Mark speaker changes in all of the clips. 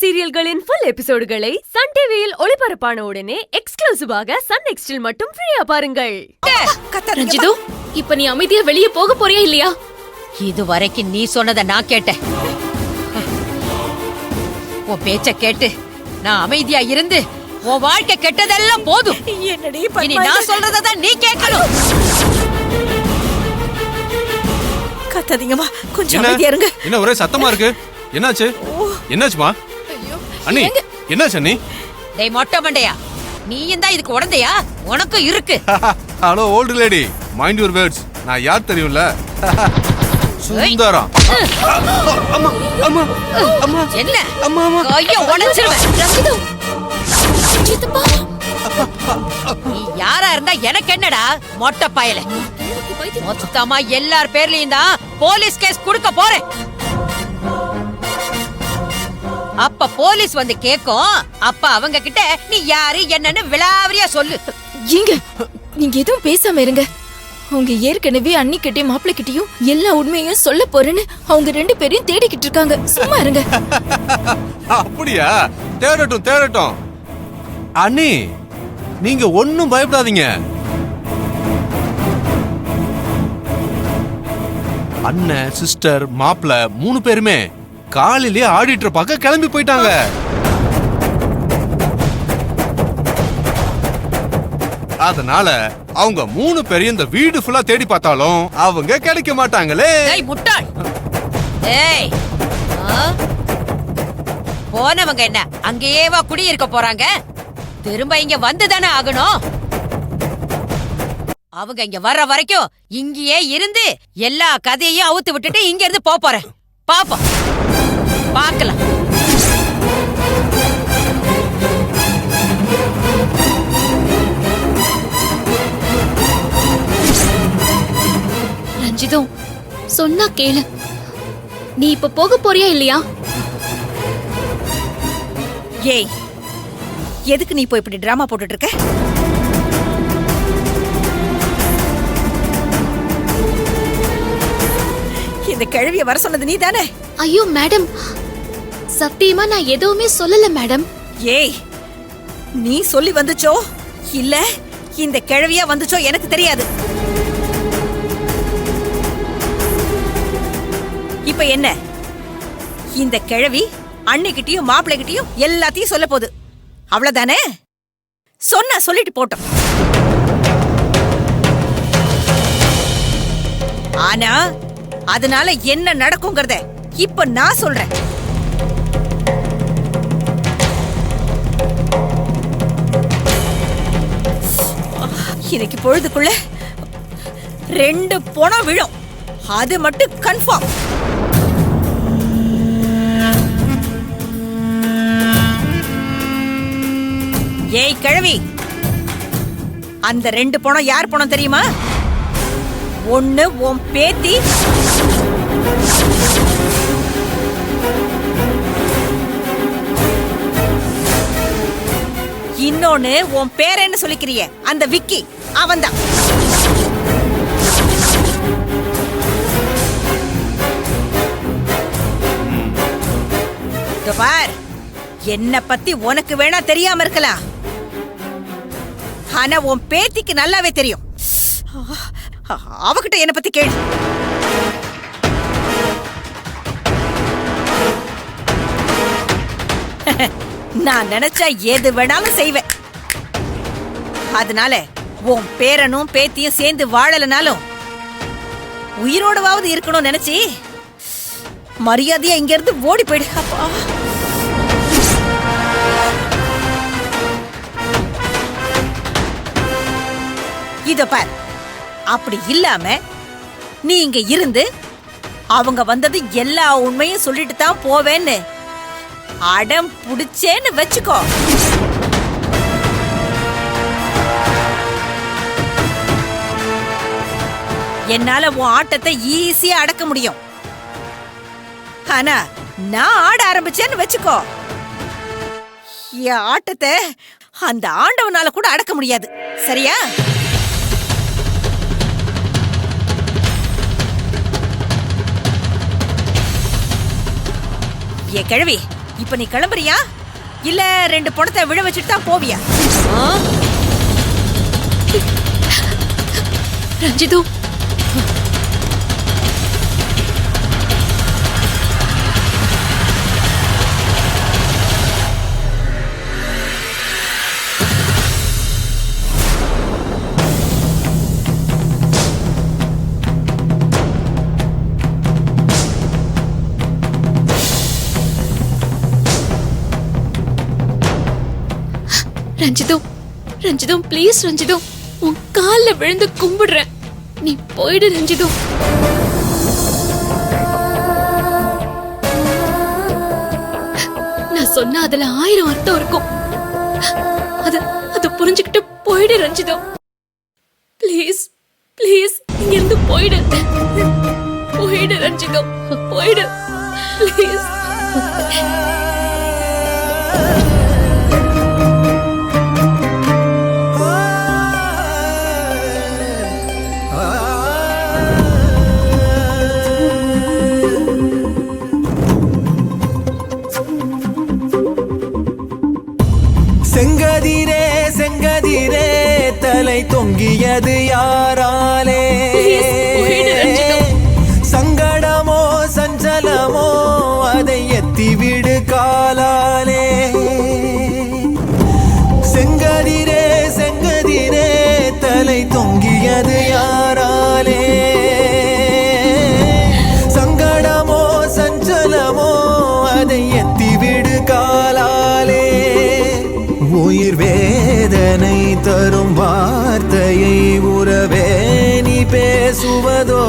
Speaker 1: சீரியல்களின் full எபிசோடுகளை Sun டிவியில் ஒளிபரப்பான உடனே எக்ஸ்க்ளூசிவாக சன் நெக்ஸ்டில் மட்டும் ஃப்ரீயா பாருங்கள்.
Speaker 2: ரஞ்சிது, இப்ப நீ அமைதியா வெளியே போக போறியா இல்லையா?
Speaker 3: இதுவரைக்கும் நீ சொன்னதை நான் கேட்டேன். உன் பேச்ச கேட்டு நான் அமைதியா இருந்து உன் வாழ்க்கை கெட்டதெல்லாம் போதும். இனி நான் சொல்றதான் நீ கேட்கணும்.
Speaker 4: கத்தாதீங்கம்மா, கொஞ்சம் அமைதியா இருங்க.
Speaker 5: என்ன ஒரே சத்தமா இருக்கு? என்னாச்சு? என்னாச்சுமா? அண்ணி, என்னாச்சு அண்ணி?
Speaker 3: டேய் மொட்டை மண்டையா, நீயும் தான் இதுக்கு உடந்தையா? உனக்கும் இருக்கு.
Speaker 5: Hello old lady, mind your words. நான் யார் தெரியும்ல? சுந்தரம். அம்மா அம்மா அம்மா
Speaker 3: என்ன?
Speaker 5: அம்மா அம்மா
Speaker 3: கைய உடைச்சிருவேன். ரஞ்சிது, சித்தப்பா, நீ யாரா இருந்தா எனக்கு என்னடா மொட்டை பயல? மொத்தமா எல்லார் பேர்லயும் தான் போலீஸ் கேஸ் கொடுக்க போறேன். அப்ப போலீஸ் வந்து கேக்கும். அப்ப அவங்க கிட்ட நீ யாரு என்னன்னு விளாவரியா சொல்லு.
Speaker 2: ஏங்க, நீங்க எதுவும் பேசாம இருங்க. அவங்க ஏற்கனவே அன்னிக்கிட்டே மாப்பிள்ளை கிட்டயும் எல்லா உண்மையும் சொல்ல போறேன்னு அவங்க ரெண்டு பேரையும் தேடிக்கிட்டு இருக்காங்க. சும்மா இருங்க.
Speaker 5: அப்படியா? தேடட்டும் தேடட்டும். அண்ணி, நீங்க ஒன்னும் பயப்படாதீங்க. அண்ணன், சிஸ்டர், மாப்பிள்ள 3 பேருமே காலையிலே ஆடிட்டர் பார்க்க கிளம்பி போயிட்டாங்க. அதனால அவங்க 3 பேரையும் இந்த வீடு ஃபுல்லா தேடி பார்த்தாலும் அவங்க கிடைக்க மாட்டாங்களே.
Speaker 3: ஏய் முட்டாள், ஏய், போனவங்க என்ன அங்கேயேவா குடி இருக்க போறாங்க? திரும்ப இங்க வந்துதானே ஆகணும். அவங்க இங்க வர்ற வரைக்கும் இங்கேயே இருந்து எல்லா கதையையும் அவுத்து விட்டுட்டு இங்க இருந்து போறேன். பாப்போம், பார்க்கலாம்.
Speaker 2: ரஞ்சிது, சொன்னா கேளு. நீ இப்ப போக போறியா இல்லையா?
Speaker 4: ஏய், எதுக்கு நீ இப்படி டிராமா போட்டுட்டு இருக்க? இந்த கிழவிய வர சொன்னது நீ தானே?
Speaker 2: ஐயோ மேடம், சத்தியமா நான் எதுவுமே சொல்லல மேடம்.
Speaker 4: ஏய், நீ சொல்லி வந்துச்சோ இல்ல இந்த கிழவியா வந்துச்சோ எனக்கு தெரியாது. இப்ப என்ன? இந்த கிழவி அன்னிக்கிட்டயும் மாப்பிள்ளைகிட்டயும் எல்லாத்தையும் சொல்ல போகுது. அவ்வளவுதானே? சொன்ன சொல்லிட்டு போட்டோம். ஆனா அதனால என்ன நடக்கும்ங்கறத இப்ப நான் சொல்றேன். இன்னைக்கு பொழுதுக்குள்ள 2 பணம் விழும். அது மட்டும் கன்ஃபார்ம். ஏய் கிழவி, அந்த 2 பணம் யார் பணம் தெரியுமா? ஒண்ணு உன் பேத்தி, இன்னொன்னு உன் பேர் என்ன சொல்லிக்கிறிய அந்த விக்கி, அவன்தான். பார், என்ன பத்தி உனக்கு வேணா தெரியாம இருக்கலாம், ஆனா உன் பேத்திக்கு நல்லாவே தெரியும். அவகிட்ட என்ன பத்தி கேளு. நான் நினைச்சா எது வேணாலும் செய்வேன். அதனால உன் பேரனும் பேத்தியும் சேர்ந்து வாழலனாலும் உயிரோடவாவது இருக்கணும் நினைச்சி மரியாதையா இங்க இருந்து ஓடி போயிடு. அப்பா, இதோ பார், அப்படி இல்லாம நீ இங்க இருந்து அவங்க வந்தது எல்லா உண்மையும் சொல்லிட்டு தான் போவேன்னு அடம் புடிச்சேன்னு வச்சுக்கோ. என்னால உன் ஆட்டத்தை ஈஸியா அடக்க முடியும். ஆனா நான் ஆட ஆரம்பிச்சேன்னு வச்சுக்கோ, என் ஆட்டத்தை அந்த ஆண்டவனால கூட அடக்க முடியாது. சரியா? ஏ கிழவி, இப்ப நீ கிளம்புறியா இல்ல 2 பணத்தை விழ வச்சுட்டு தான் போவியா?
Speaker 2: ரஞ்சிதோ, ரஞ்சிதோ, ரஞ்சிதோ ப்ளீஸ் ரஞ்சிதோ, உன் கால்ல விழுந்து கும்பிடுறேன், நீ போயிடு ரஞ்சிதோ. நான் சொன்ன அதுல 1000 அர்த்தம் இருக்கும். அது புரிஞ்சுக்கிட்டு போயிடு ரஞ்சிதோ. ப்ளீஸ் ப்ளீஸ் இங்க இருந்து போயிடு. போயிடு ரஞ்சிதோ, போயிடு ப்ளீஸ்.
Speaker 6: செங்கதிரே செங்கதிரே தலை தொங்கியது யாராலே? சங்கடமோ சஞ்சலமோ அதை எத்திவிடு காலாலே. செங்கதிரே செங்கதிரே தலை தொங்கியது யாராலே? சங்கடமோ சஞ்சலமோ அதை எத்திவிடு காலாலே. உயிர் வேதனை தரும் வார்த்தையை உறவே நீ பேசுவதோ?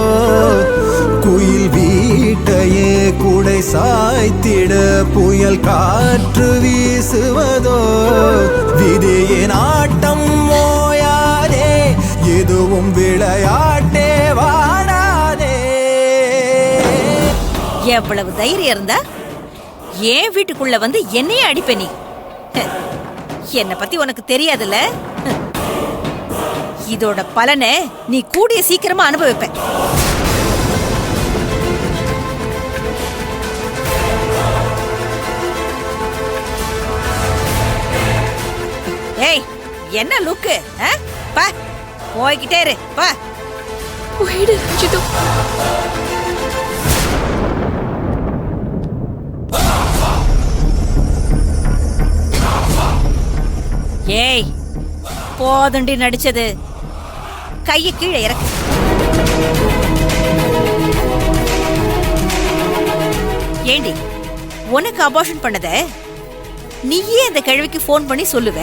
Speaker 6: குயில் வீட்டையே குடை சாய்த்திட புயல் காற்று வீசுவதோ? விதியின் ஆட்டம் ஓயாதே, எதுவும் விளையாட்டே வாடாதே.
Speaker 4: எவ்வளவு தைரியம் இருந்தா ஏன் வீட்டுக்குள்ள வந்து என்னையே அடிப்ப நீ? என்ன பத்தி உனக்கு தெரியாதுல்ல? இதோட பலனை நீ கூடிய சீக்கிரமா அனுபவிப்ப. ஏய், என்ன லுக்கு? பா, போய்கிட்டே இரு, பா.
Speaker 2: போயிடு ரஞ்சிதோ.
Speaker 4: ஏய், போதுண்டி நடிச்சது, கையை கீழே இறக்கு. ஏண்டி, உனக்கு அபார்ஷன் பண்ணத நீயே அந்த கிழவிக்கு போன் பண்ணி சொல்லுவ?